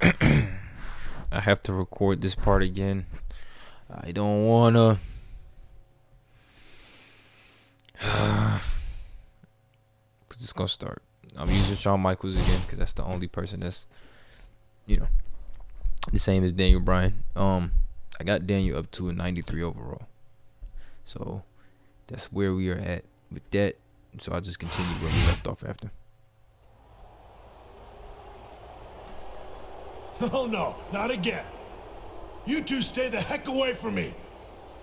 I have to record this part again. I don't wanna. But it's gonna start. I'm using Shawn Michaels again because that's the only person that's, the same as Daniel Bryan. I got Daniel up to a 93 overall. So that's where we are at with that. So I'll just continue where we left off after. Oh no, not again. You two stay the heck away from me.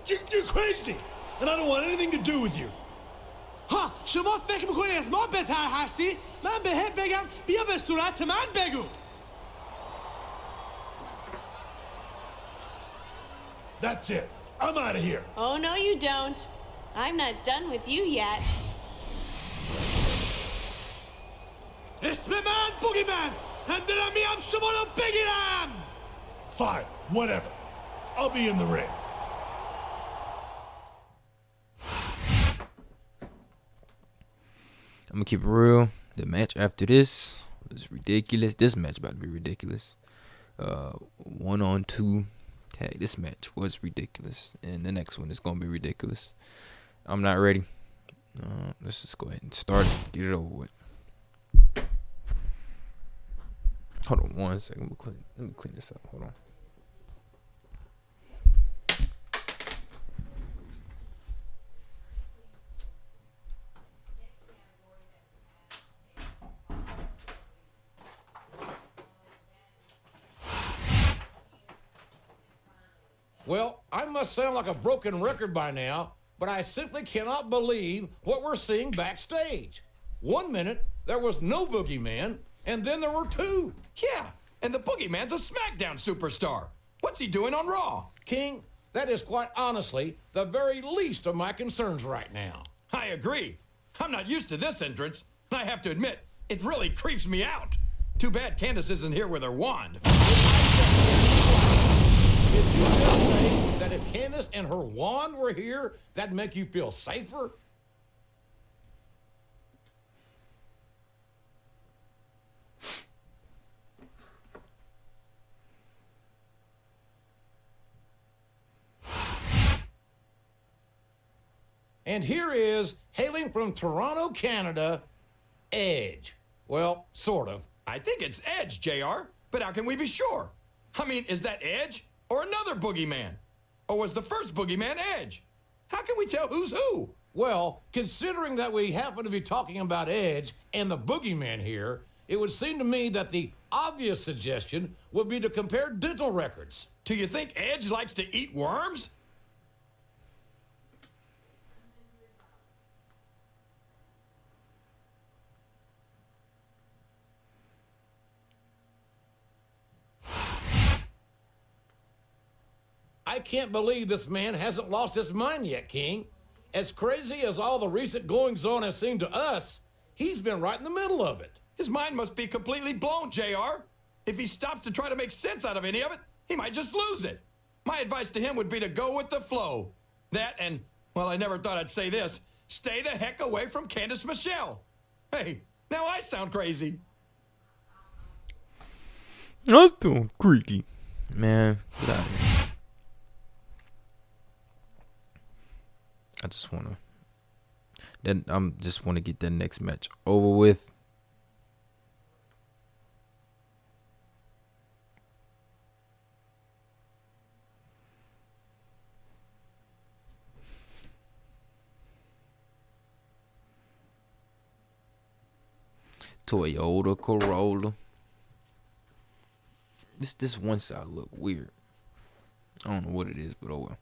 You're crazy, and I don't want anything to do with you. ها شما فکر میکنی از ما بهتر هستی؟ من بهت بگم بیا به صورت من بگو. That's it. I'm out of here. Oh, no, you don't. I'm not done with you yet. اسم من بوگیمن. هندرم میام شما رو بگیرم. Fine, whatever. I'll be in the ring. I'm gonna keep it real. The match after this was ridiculous. This match about to be ridiculous. 1-on-2 tag. This match was ridiculous, and the next one is gonna be ridiculous. I'm not ready. Let's just go ahead and start it. Get it over with. Hold on one second. Let me clean this up. Hold on. Well, I must sound like a broken record by now, but I simply cannot believe what we're seeing backstage. 1 minute, there was no boogeyman, and then there were two. Yeah, and the boogeyman's a Smackdown superstar. What's he doing on Raw? King, that is quite honestly the very least of my concerns right now. I agree. I'm not used to this entrance. I have to admit, it really creeps me out. Too bad Candace isn't here with her wand. Did you just say that if Candace and her wand were here, that'd make you feel safer? And here is, hailing from Toronto, Canada, Edge. Well, sort of. I think it's Edge, JR. But how can we be sure? I mean, is that Edge or another boogeyman? Or was the first boogeyman Edge? How can we tell who's who? Well, considering that we happen to be talking about Edge and the boogeyman here, it would seem to me that the obvious suggestion would be to compare dental records. Do you think Edge likes to eat worms? I can't believe this man hasn't lost his mind yet, King. As crazy as all the recent goings-on have seemed to us, he's been right in the middle of it. His mind must be completely blown, JR. If he stops to try to make sense out of any of it, he might just lose it. My advice to him would be to go with the flow. That and, well, I never thought I'd say this, stay the heck away from Candace Michelle. Hey, now I sound crazy. That's too creaky. Man, get out of here. I just wanna get that next match over with. Toyota Corolla. This one side look weird. I don't know what it is, but oh well.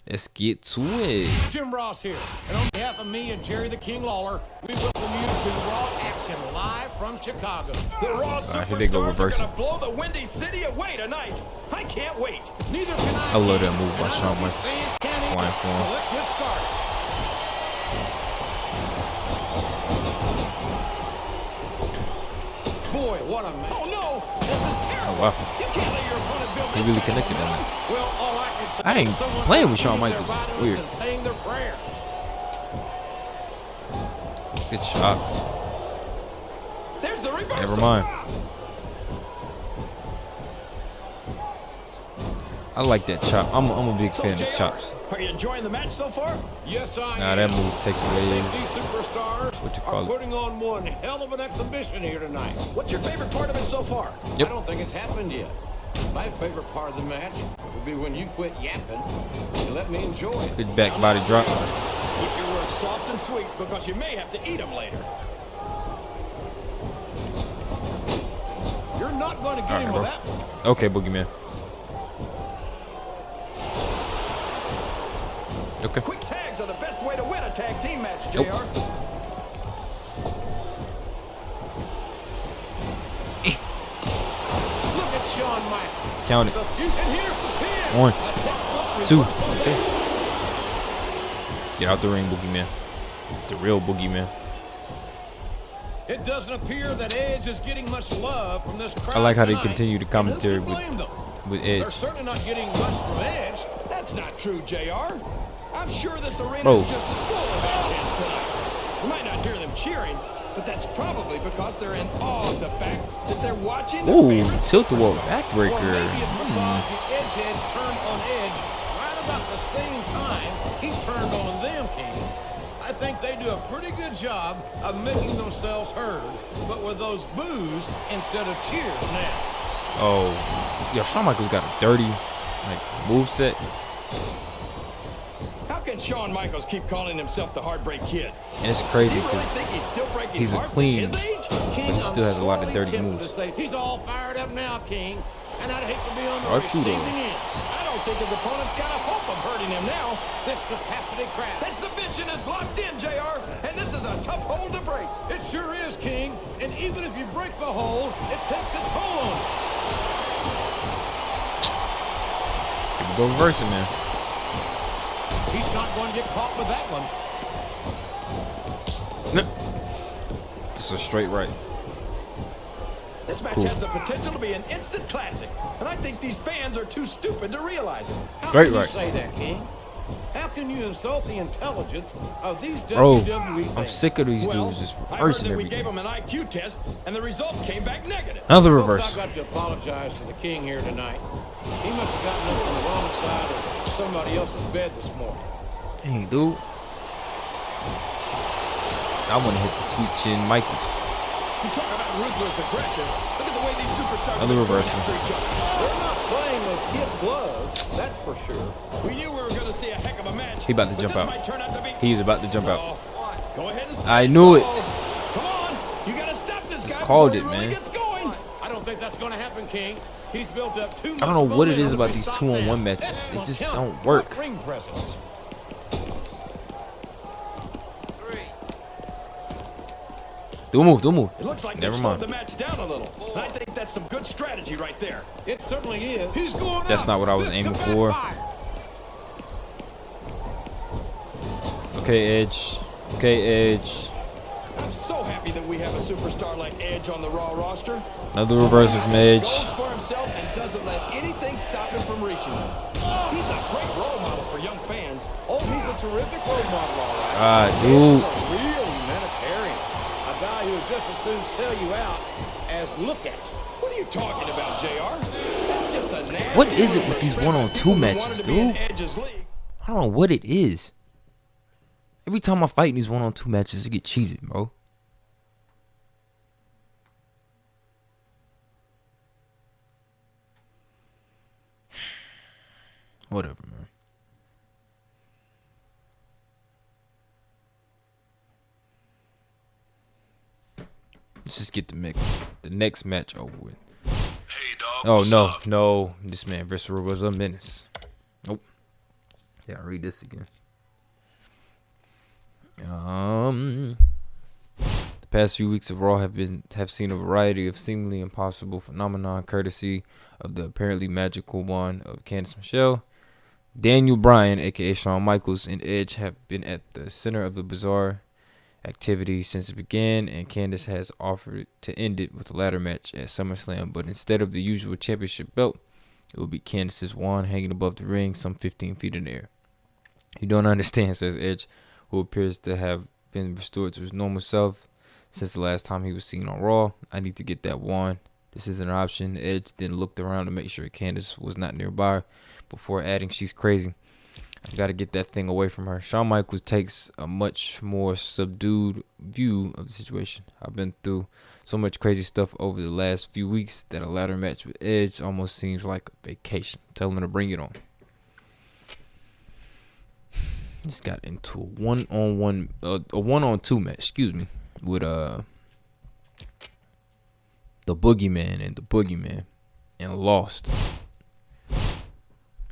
Let's get to it. Jim Ross here, and on behalf of me and Jerry the King Lawler, we welcome you to Raw Action live from Chicago. The Raw here they go, Superstars are reversing. gonna blow the Windy City away tonight. I can't wait. Neither can I. I love that move and by I know Shawn these Michaels. fans can't either. Flying for him. So let's get started. Boy, what a match. Oh no, this is terrible. Oh, wow. You can't let your opponent build He this really kind of connected on wall. that. Well, all I can say I ain't is someone playing with has Shawn to leave their Michaels. vitamins Weird. and saying their prayers. Good shot. There's the reversal. Never mind. I like that chop. I'm a big So, fan JR, of chops. are you enjoying the match so far? Yes, I Nah, am. that move takes I away think these his. superstars What you are call it? putting on one hell of an exhibition here tonight. What's your favorite part of it so far? Yep. I don't think it's happened yet. My favorite part of the match will be when you quit yapping and let me enjoy it. Good back body drop. Keep your words soft and sweet because you may have to eat them later. You're not going to get him bro. with that one. Okay, Boogeyman. Okay. Quick tags are the best way to win a tag team match, JR. Nope. Look at Shawn Michaels. Count it. And here's the pin. 1, A textbook 2. reversal Okay. there. Get out the ring, Boogeyman. The real Boogeyman. It doesn't appear that Edge is getting much love from this crowd I like how they tonight. continue the And commentary who can blame them? with They're Edge. certainly not getting much from Edge. That's not true, JR. I'm sure this arena Bro. is just full of Edgeheads tonight. You might not hear them cheering, but that's probably because they're in awe of the fact that they're watching their Ooh, favorite tilt-a-whirl superstar. backbreaker. Well, maybe it's because the Edgeheads turned on Edge right about the same time he turned on them, King. I think they do a pretty good job of making themselves heard, but with those boos instead of cheers now. Oh, yo, Shawn Michaels got a dirty moveset. How can Shawn Michaels keep calling himself the Heartbreak Kid? And it's Does crazy he really because think he's still breaking he's a hearts clean- at his age? King, he still has a lot of I'm dirty sorely tempted moves. to say, he's all fired up now, King, and I'd hate to be on the Are true, though. receiving end. I don't think his opponent's got a hope of hurting him now. This capacity crowd. That submission is locked in, JR, and this is a tough hold to break. It sure is, King. And even if you break the hold, it takes its toll on you. Here we go reversing, man. He's not going to get caught with that one. Just a straight right. This match Cool. has the potential to be an instant classic, and I think these fans are too stupid to realize it. How Straight can you right. say that, King? How can you insult the intelligence of these Bro, WWE I'm fans? sick of these Well, dudes just I heard reversing that we gave everything. him an IQ test, and the results came back negative. Another Folks, reverse. I've got to apologize to the King here tonight. He must have gotten up on the wrong side of somebody else's bed this morning. Dang, dude. I want to hit the sweet chin Michaels. You talk about ruthless aggression. Look at the way these superstars Another are going reversal. after each other. They're not playing with kid gloves, that's for sure. We knew we were going to see a heck of a match. He about to but jump this out. might turn out to be... He's about to jump out. Oh, go ahead and I knew it. Come on. You got to stop this guy called before it, he really man. gets going. I don't think that's going to happen, King. He's built up too much I don't know what it is momentum about to be these stopped 2-on-1 now. matches. That's It gonna just count. don't work. What ring presence. Do a move, do a move. It looks like Never they've slowed mind. the match down a little. And I think that's some good strategy right there. It certainly is. He's going That's up. not what I was This aiming could for. backfire. Okay, Edge. Okay, Edge. I'm so happy that we have a superstar like Edge on the Raw roster. Another reversal from Somebody who Edge. sets goals for himself and doesn't let anything stop him from reaching them. He's a great role model for young fans. Oh, he's a terrific role model, all right. Ah, He's dude. a real humanitarian. A guy who would just as soon sell you out as look at you. What are you talking about, JR? That's just a nasty What is it way with to these experiment one-on-two people who matches, wanted to be in dude? Edge's league. I don't know what it is. Every time I fight in these 1-on-2 matches, it get cheated, bro. Whatever, man. Let's just get the next match over with. Hey, dog. Oh what's no, up? no! This man Viscera was a menace. Nope. Yeah, read this again. The past few weeks of Raw have seen a variety of seemingly impossible phenomenon, courtesy of the apparently magical wand of Candice Michelle. Daniel Bryan, aka Shawn Michaels, and Edge have been at the center of the bizarre activity since it began, and Candice has offered to end it with a ladder match at SummerSlam, but instead of the usual championship belt, it will be Candice's wand hanging above the ring some 15 feet in the air. You don't understand, says Edge, who appears to have been restored to his normal self since the last time he was seen on Raw. I need to get that wand. this is an option. Edge then looked around to make sure Candace was not nearby before adding, "She's crazy. I've got to get that thing away from her." Shawn Michaels takes a much more subdued view of the situation. "I've been through so much crazy stuff over the last few weeks that a ladder match with Edge almost seems like a vacation. Tell him to bring it on." Just got into a one-on-two match, with the Boogeyman and the Boogeyman, and lost.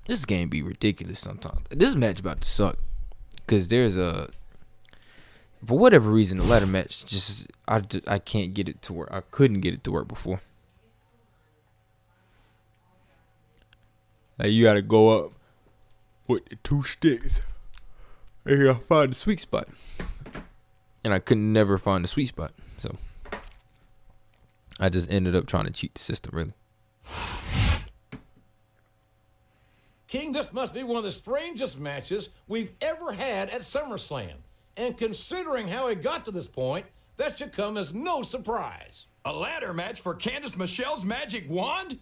This game be ridiculous sometimes. This match about to suck because there's for whatever reason, the ladder match I can't get it to work. I couldn't get it to work before. Like, you gotta go up with the 2 sticks. And you gotta find the sweet spot. And I could never find the sweet spot. So I just ended up trying to cheat the system, really. King, this must be one of the strangest matches we've ever had at SummerSlam. And considering how it got to this point, that should come as no surprise. A ladder match for Candice Michelle's magic wand?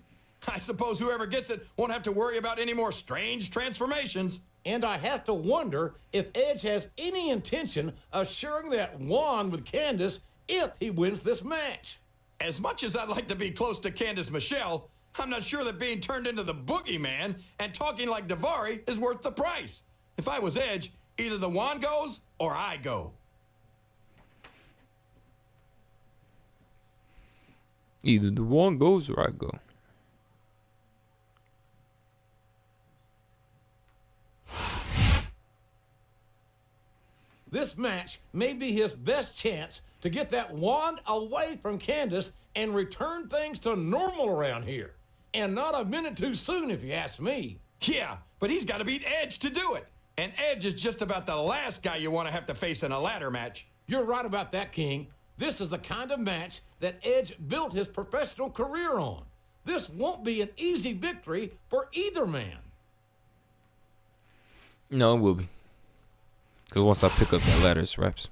I suppose whoever gets it won't have to worry about any more strange transformations. And I have to wonder if Edge has any intention of sharing that wand with Candice if he wins this match. As much as I'd like to be close to Candice Michelle, I'm not sure that being turned into the Boogeyman and talking like Daivari is worth the price. If I was Edge, either the wand goes or I go. Either the wand goes or I go. This match may be his best chance to get that wand away from Candice and return things to normal around here. And not a minute too soon, if you ask me. Yeah, but he's got to beat Edge to do it. And Edge is just about the last guy you want to have to face in a ladder match. You're right about that, King. This is the kind of match that Edge built his professional career on. This won't be an easy victory for either man. No, it will be. Because once I pick up that ladder, it's wraps.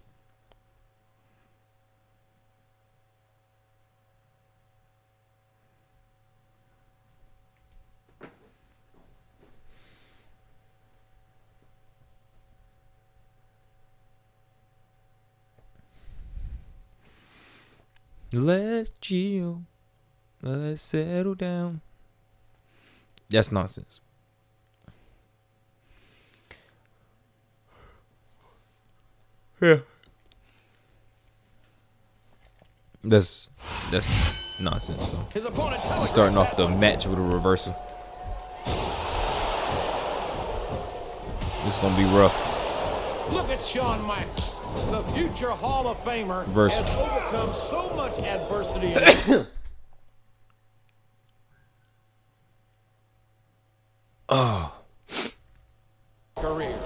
Let's chill. Let's settle down. That's nonsense. Yeah. That's nonsense. So His opponent we're starting off the match with a reversal. This is gonna be rough. Look at Shawn Michaels, the future Hall of Famer, Reversal. has overcome so much adversity in his career.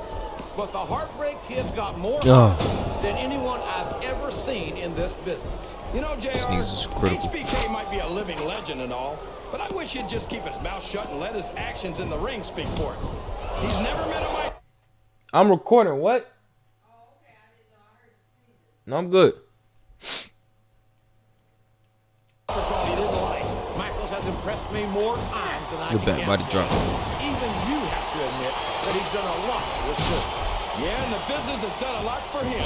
But the Heartbreak Kid's got more than anyone I've ever seen in this business. You know, JR, This is critical. HBK might be a living legend and all, but I wish he'd just keep his mouth shut and let his actions in the ring speak for him. He's never met a mic. I'm recording. What? No, I'm good. Microphone he didn't like. Michaels has impressed me more times than I Good can back, body count. drop. Even you have to admit that he's done a lot with this. Yeah, and the business has done a lot for him.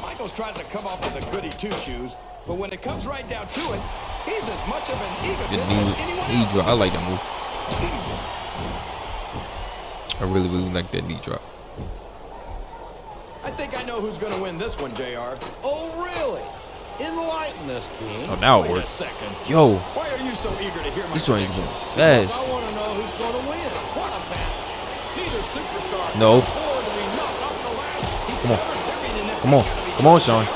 Michaels tries to come off as a goody two-shoes, but when it comes right down to it, he's as much of an The egotist as anyone knee else. drop. I like that move. I really like that knee drop. I think I know who's going to win this one, JR. Oh, really? Enlighten us, King. Oh, now it Wait a works. second. Yo, Why are you so eager to hear my this joint is prediction? going I fast. want to know who's going to win. What a battle. Peter Superstar. No. Forward to be knocked off the ladder. He Come on. covers Come on. Come on, Sean.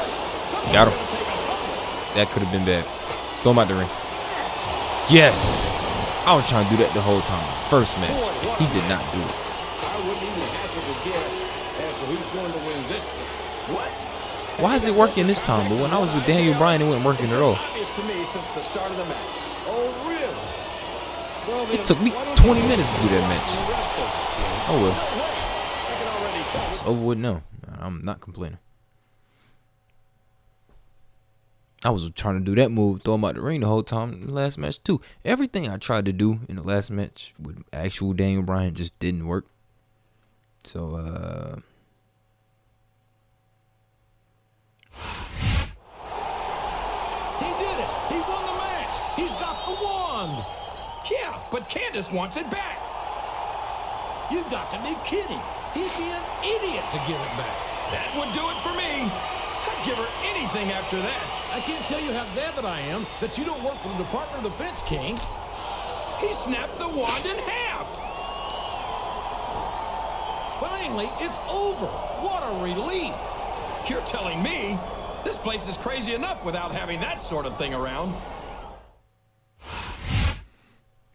Got him. That could have been bad. Throw him out the ring. Yes. I was trying to do that the whole time. First match. He did not do it. I wouldn't even hazard a guess as to who's going to win this thing. What? Why is it working this time? But when I was with Daniel Bryan, it wasn't working at all. Obvious to me since the start of the match. Oh, really? Well, It took me 20 minutes to do that match. Oh well. I can already tell. It's over with now. I'm not complaining. I was trying to do that move, throw him out the ring the whole time in the last match too. Everything I tried to do in the last match with actual Daniel Bryan just didn't work. So, He did it. He won the match. He's got the wand. Yeah, but Candace wants it back. You've got to be kidding. He'd be an idiot to give it back. That would do it for me. I'd give her anything after that. I can't tell you how glad that I am that you don't work for the Department of Defense, King. He snapped the wand in half. Finally, it's over. What a relief. You're telling me this place is crazy enough without having that sort of thing around.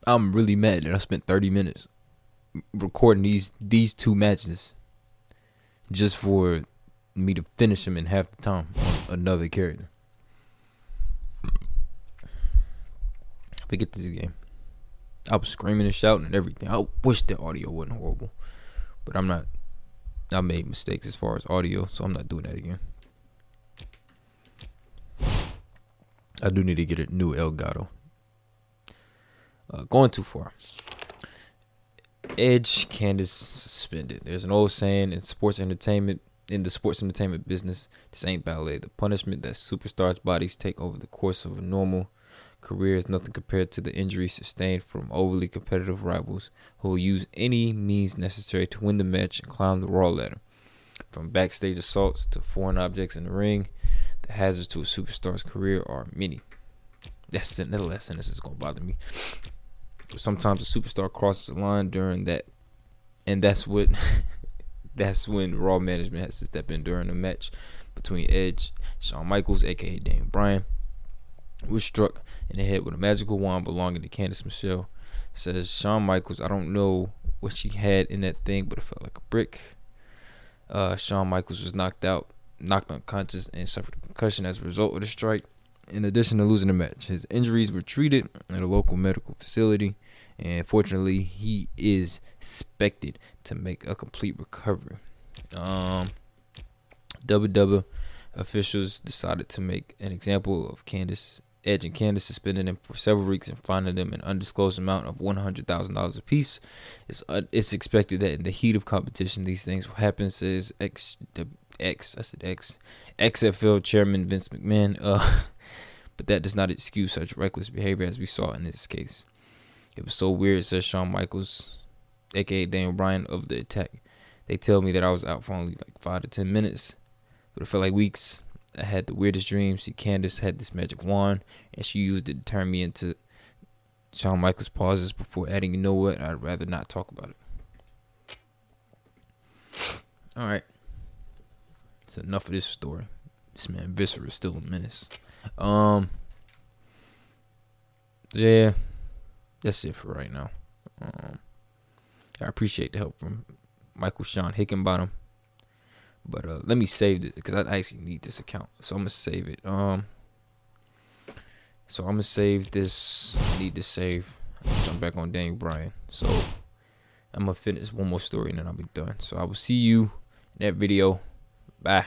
I'm really mad that I spent 30 minutes recording these two matches just for me to finish them in half the time on another character. Forget this game. I was screaming and shouting and everything. I wish the audio wasn't horrible, but I'm not. I made mistakes as far as audio, so I'm not doing that again. I do need to get a new Elgato. Going too far. Edge, Candace suspended. There's an old saying in the sports entertainment business, this ain't ballet. The punishment that superstars' bodies take over the course of a normal career is nothing compared to the injuries sustained from overly competitive rivals who will use any means necessary to win the match and climb the Raw ladder. From backstage assaults to foreign objects in the ring, the hazards to a superstar's career are many. That last sentence is going to bother me. Sometimes a superstar crosses the line during that, and that's when Raw management has to step in during the match between Edge, Shawn Michaels, aka Daniel Bryan, was struck in the head with a magical wand belonging to Candice Michelle. Says Shawn Michaels, I don't know what she had in that thing, but it felt like a brick. Shawn Michaels was knocked unconscious, and suffered a concussion as a result of the strike. In addition to losing the match, his injuries were treated at a local medical facility, and fortunately, he is expected to make a complete recovery. WWE officials decided to make an example of Edge and Candice, suspending them for several weeks and fining them an undisclosed amount of $100,000 apiece. It's expected that in the heat of competition, these things will happen, says XFL chairman Vince McMahon. But that does not excuse such reckless behavior as we saw in this case. It was so weird, says Shawn Michaels, aka Daniel Bryan, of the attack. They tell me that I was out for only like 5 to 10 minutes, but it felt like weeks. I had the weirdest dreams. See, Candace had this magic wand, and she used it to turn me into. Shawn Michaels pauses before adding, you know what, I'd rather not talk about it. Alright. That's enough of this story. This man Viscera is still a menace. Yeah, that's it for right now. I appreciate the help from Michael Sean Hickenbottom, but let me save this because I actually need this account, so I'm gonna save it. So I'm gonna save this. I need to save. Jump back on Daniel Bryan. So I'm gonna finish one more story and then I'll be done. So I will see you in that video. Bye.